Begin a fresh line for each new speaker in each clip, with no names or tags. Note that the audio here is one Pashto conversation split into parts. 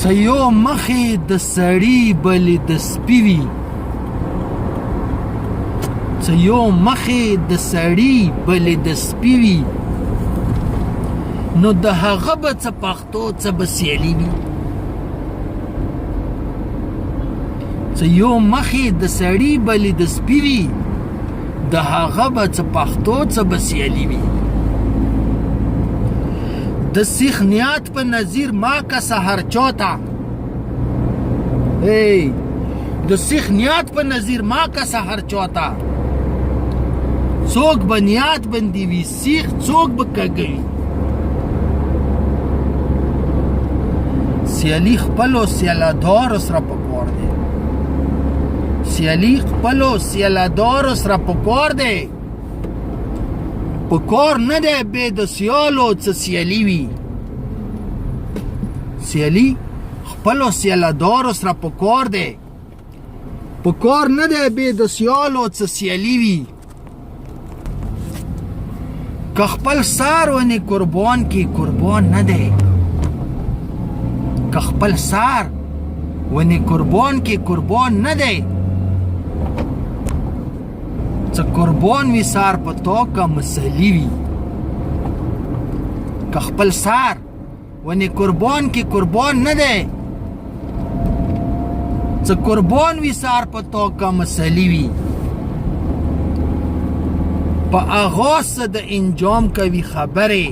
څه یو مخې د سړي بلې د سپي وي څه یو مخې د سړي بلې د سپي وي نو د هغه به څه پښتو څه به سیالي وي څه یو مخې د سړي بلې د سپي وي د هغه به څه پښتو څه به سیالي وي د سیخ نیات په نظیر ما کا سحر چوتا د سیخ نیات په نظیر ما کا سحر چوتا څوک به نیات بندي وي سیخ څوک به کږوي سیالي خپلو سیالادارو سره پکار دی سیالي خپلو سیالادارو سره پکار دی پکار نه دی بې د سیالو څه سیالي وي سیالي خپلو سیالادارو سره پکار دی پکار نه دی بې د سیالو څه سیالي وي که خپل سار ونې قربان کې قربان نه دی که خپل سار ونې قربان کې قربان نه دی څه قربان وي سار په تو که مسلي وي که خپل سار ونې قربان کې قربان نه دی څه قربان وي سار په تو که مسلي وي په آغاز څه د انجام کوي خبرې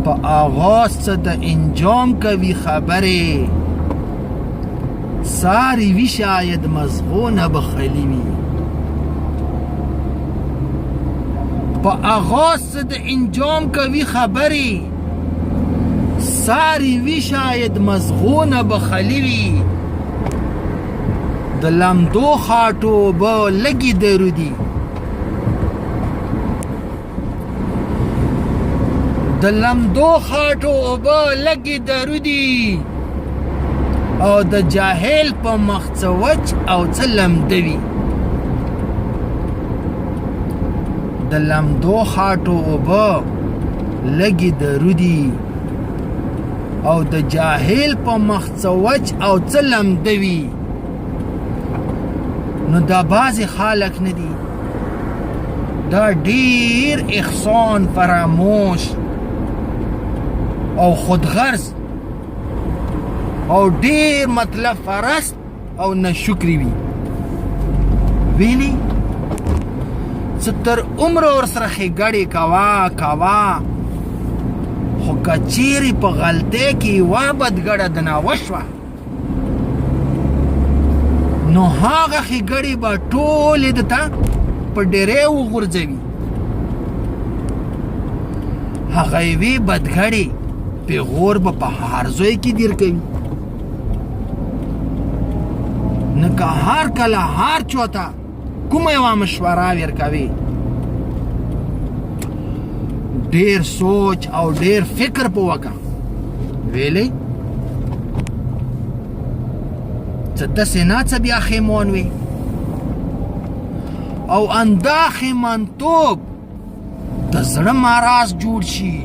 په آغاز څه د انجام کوي خبرې ساری وی شاید مزغونه بخلی وي په آغاز څه د انجام کوي خبرې ساری وی شاید مزغونه بخلی وي د لمدو خاټو به لګي درودي د لمدو خاټو به لګي درودي او د جاهل په مخ څه وچ او څه لمدوي د لمدو خاټو به لګي درودي او د جاهل په مخ څه وچ او څه لمدوي نو دا بعضې خلک نه دي دا ډیر احسان فراموش او خودغرض او ډیر مطلب فرست او نشکری وي ویلي څه تر عمره ورسره ښېګړې کوه خو که چیرې په غلطۍ کې یوه بدګړه د ناوشوه نو هغه ښېګړې به ټولې د ته په ډېرې وغورځوي هغه یوې بدګړې پیغور به په هر ځای کې دیر کوي نه که هر کله هر چاته کومه یوه مشوره ورکوي ډېر سوچ او ډېر فکر په وکړه ویلې څه داسې نه څه بیا خیمان وي او اندا خیمانتوب د زړه مراز جوړ شي